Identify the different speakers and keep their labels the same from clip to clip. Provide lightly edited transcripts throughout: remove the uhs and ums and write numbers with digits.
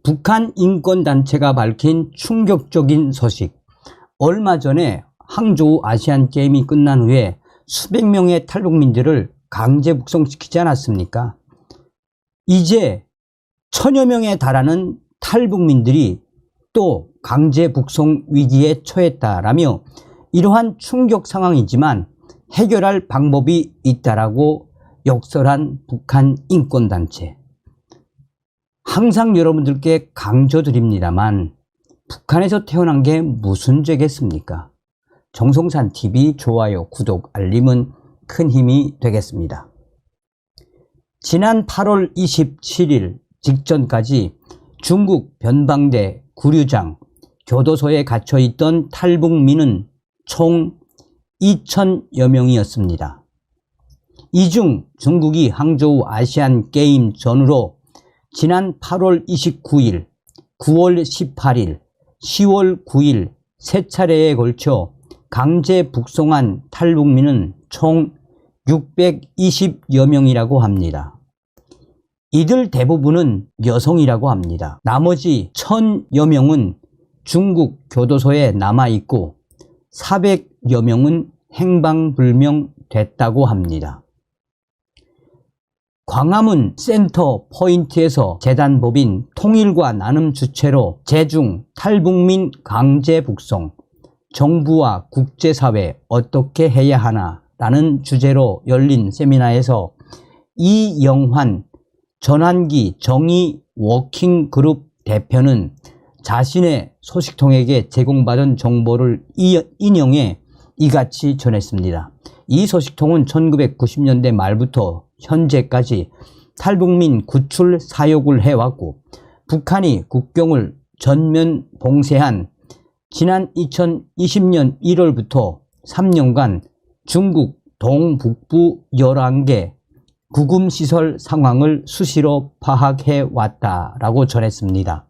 Speaker 1: 북한 인권단체가 밝힌 충격적인 소식. 얼마 전에 항저우 아시안게임이 끝난 후에 수백 명의 탈북민들을 강제 북송시키지 않았습니까? 이제 1000여 명에 달하는 탈북민들이 또 강제 북송 위기에 처했다라며 이러한 충격 상황이지만 해결할 방법이 있다라고 역설한 북한 인권단체. 항상 여러분들께 강조드립니다만 북한에서 태어난 게 무슨 죄겠습니까? 정성산TV 좋아요, 구독, 알림은 큰 힘이 되겠습니다. 지난 8월 27일 직전까지 중국 변방대 구류장 교도소에 갇혀있던 탈북민은 총 2000여 명이었습니다. 이 중 중국이 항저우 아시안게임 전후로 지난 8월 29일, 9월 18일, 10월 9일 세 차례에 걸쳐 강제 북송한 탈북민은 총 620여 명이라고 합니다. 이들 대부분은 여성이라고 합니다. 나머지 1000여 명은 중국 교도소에 남아있고 400여 명은 행방불명됐다고 합니다. 광화문 센터 포인트에서 재단법인 통일과 나눔 주최로 제중 탈북민 강제 북송, 정부와 국제사회 어떻게 해야 하나 라는 주제로 열린 세미나에서 이영환 전환기 정의 워킹그룹 대표는 자신의 소식통에게 제공받은 정보를 인용해 이같이 전했습니다. 이 소식통은 1990년대 말부터 현재까지 탈북민 구출 사역을 해왔고 북한이 국경을 전면 봉쇄한 지난 2020년 1월부터 3년간 중국 동북부 11개 구금시설 상황을 수시로 파악해 왔다라고 전했습니다.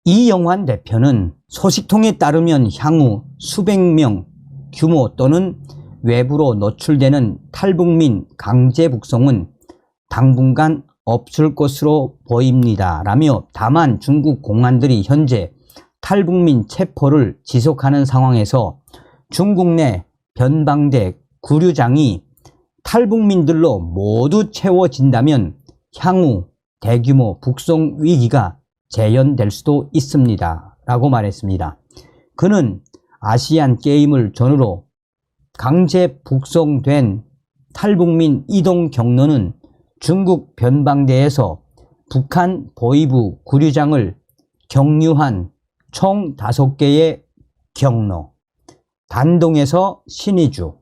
Speaker 1: 이영환 대표는 소식통에 따르면 향후 수백 명 규모 또는 외부로 노출되는 탈북민 강제 북송은 당분간 없을 것으로 보입니다 라며 다만 중국 공안들이 현재 탈북민 체포를 지속하는 상황에서 중국 내 변방대 구류장이 탈북민들로 모두 채워진다면 향후 대규모 북송 위기가 재현될 수도 있습니다 라고 말했습니다. 그는 아시안 게임을 전후로 강제 북송된 탈북민 이동 경로는 중국 변방대에서 북한 보이부 구류장을 경유한 총 5개의 경로, 단동에서 신의주,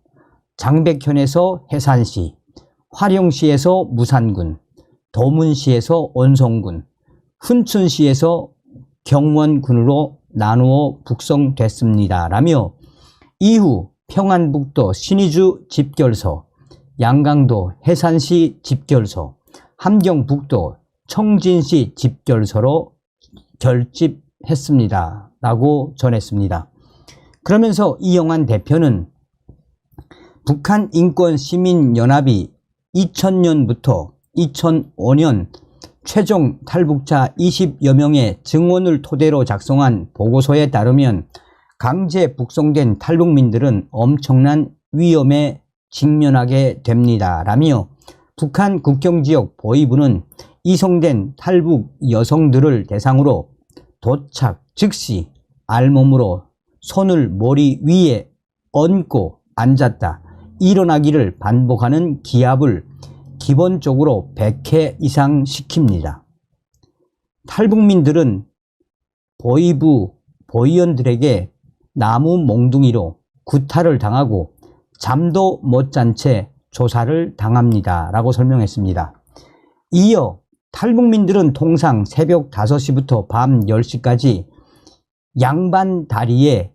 Speaker 1: 장백현에서 해산시, 화령시에서 무산군, 도문시에서 온성군, 훈춘시에서 경원군으로 나누어 북송됐습니다 라며 이후 평안북도 신의주 집결소, 양강도 해산시 집결소, 함경북도 청진시 집결소로 결집했습니다 라고 전했습니다. 그러면서 이영환 대표는 북한 인권시민연합이 2000년부터 2005년 최종 탈북자 20여 명의 증언을 토대로 작성한 보고서에 따르면 강제 북송된 탈북민들은 엄청난 위험에 직면하게 됩니다 라며 북한 국경지역 보위부는 이송된 탈북 여성들을 대상으로 도착 즉시 알몸으로 손을 머리 위에 얹고 앉았다 일어나기를 반복하는 기합을 기본적으로 100회 이상 시킵니다. 탈북민들은 보위부 보위원들에게 나무 몽둥이로 구타를 당하고 잠도 못 잔 채 조사를 당합니다 라고 설명했습니다. 이어 탈북민들은 통상 새벽 5시부터 밤 10시까지 양반 다리에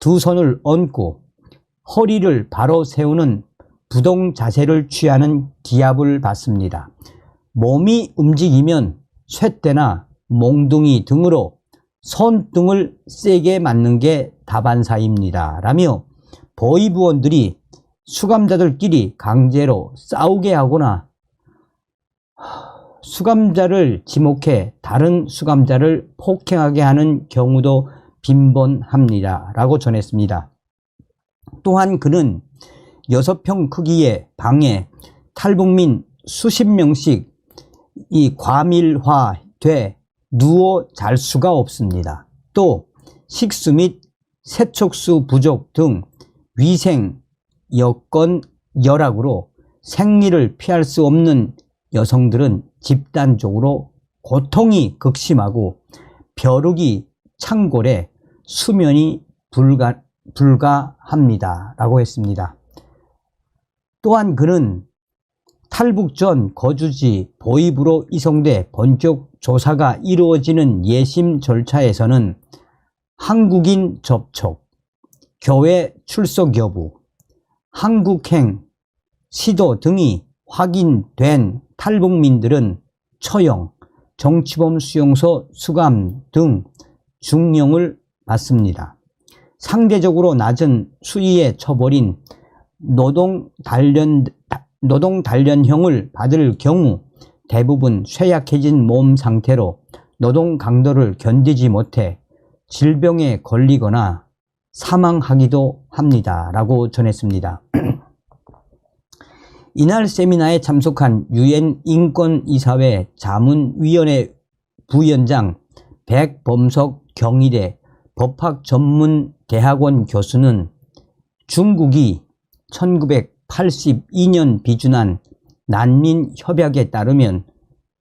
Speaker 1: 두 손을 얹고 허리를 바로 세우는 부동 자세를 취하는 기합을 받습니다. 몸이 움직이면 쇳대나 몽둥이 등으로 손등을 세게 맞는 게 다반사입니다 라며 수감자를 지목해 다른 수감자를 폭행하게 하는 경우도 빈번합니다. 라고 전했습니다. 또한 그는 6평 크기의 방에 탈북민 수십 명씩 과밀화돼 누워 잘 수가 없습니다. 또 식수 및 세척수 부족 등 위생 여건 열악으로 생리를 피할 수 없는 여성들은 집단적으로 고통이 극심하고 벼룩이 창골에 수면이 불가합니다. 라고 했습니다. 또한 그는 탈북 전 거주지 보이부로 이송돼 본격 조사가 이루어지는 예심 절차에서는 한국인 접촉, 교회 출석 여부, 한국행 시도 등이 확인된 탈북민들은 처형, 정치범 수용소 수감 등 중형을 받습니다. 상대적으로 낮은 수위의 처벌인 노동 단련형을 받을 경우 대부분 쇠약해진 몸 상태로 노동 강도를 견디지 못해 질병에 걸리거나 사망하기도 합니다. 라고 전했습니다. 이날 세미나에 참석한 유엔 인권이사회 자문위원회 부위원장 백범석 경희대 법학전문대학원 교수는 중국이 1982년 비준한 난민협약에 따르면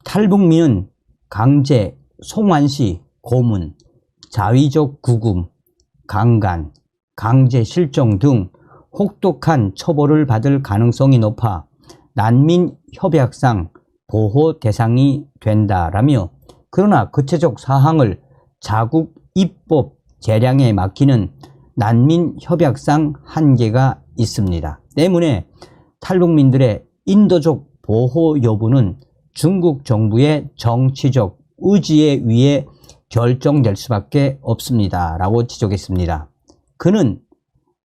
Speaker 1: 탈북민은 강제 송환시 고문, 자위적 구금, 강간, 강제 실종 등 혹독한 처벌을 받을 가능성이 높아 난민협약상 보호 대상이 된다라며, 그러나 구체적 사항을 자국 입법 재량에 맡기는 난민협약상 한계가 있습니다. 때문에 탈북민들의 인도적 보호 여부는 중국 정부의 정치적 의지에 의해 결정될 수밖에 없습니다. 라고 지적했습니다. 그는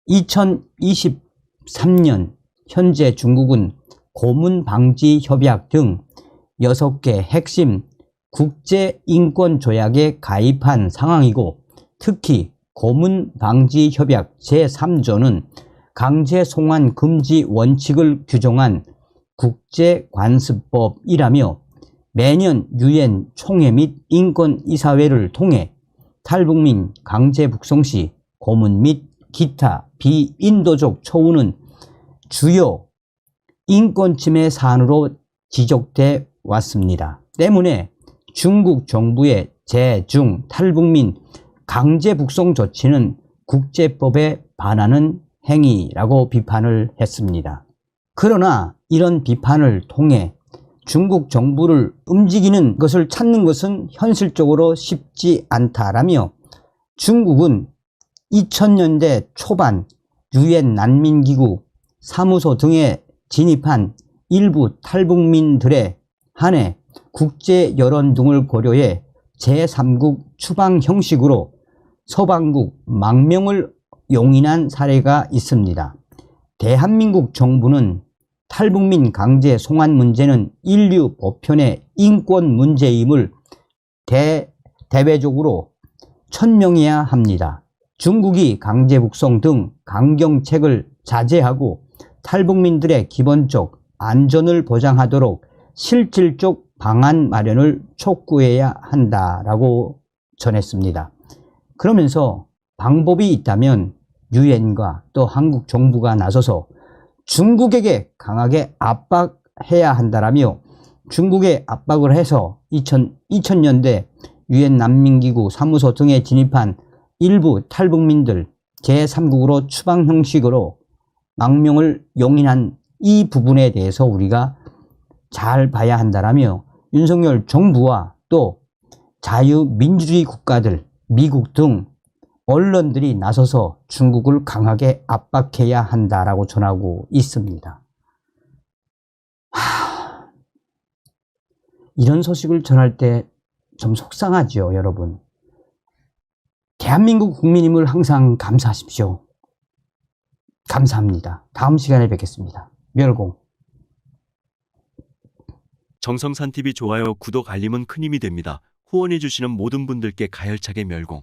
Speaker 1: 2023년 현재 중국은 고문방지협약 등 6개 핵심 국제인권조약에 가입한 상황이고, 특히 고문방지협약 제3조는 강제송환 금지 원칙을 규정한 국제관습법이라며 매년 유엔 총회 및 인권이사회를 통해 탈북민 강제 북송 시 고문 및 기타 비인도적 처우는 주요 인권침해 사안으로 지적돼 왔습니다. 때문에 중국 정부의 제-중 탈북민 강제 북송 조치는 국제법에 반하는 행위라고 비판을 했습니다. 그러나 이런 비판을 통해 중국 정부를 움직이는 것을 찾는 것은 현실적으로 쉽지 않다라며, 중국은 2000년대 초반 유엔 난민기구 사무소 등에 진입한 일부 탈북민들에 한해 국제 여론 등을 고려해 제3국 추방 형식으로 서방국 망명을 용인한 사례가 있습니다. 대한민국 정부는 탈북민 강제 송환 문제는 인류 보편의 인권 문제임을 대외적으로 천명해야 합니다. 중국이 강제 북송 등 강경책을 자제하고 탈북민들의 기본적 안전을 보장하도록 실질적 방안 마련을 촉구해야 한다라고 전했습니다. 그러면서 방법이 있다면 유엔과 또 한국 정부가 나서서 중국에게 강하게 압박해야 한다라며, 중국에 압박을 해서 2000년대 유엔 난민기구 사무소 등에 진입한 일부 탈북민들 제3국으로 추방 형식으로 망명을 용인한 이 부분에 대해서 우리가 잘 봐야 한다라며, 윤석열 정부와 또 자유민주주의 국가들, 미국 등 언론들이 나서서 중국을 강하게 압박해야 한다라고 전하고 있습니다. 이런 소식을 전할 때 좀 속상하죠, 여러분. 대한민국 국민임을 항상 감사하십시오. 감사합니다. 다음 시간에 뵙겠습니다. 멸공. 정성산TV 좋아요, 구독, 알림은 큰 힘이 됩니다. 후원해주시는 모든 분들께 가열차게 멸공.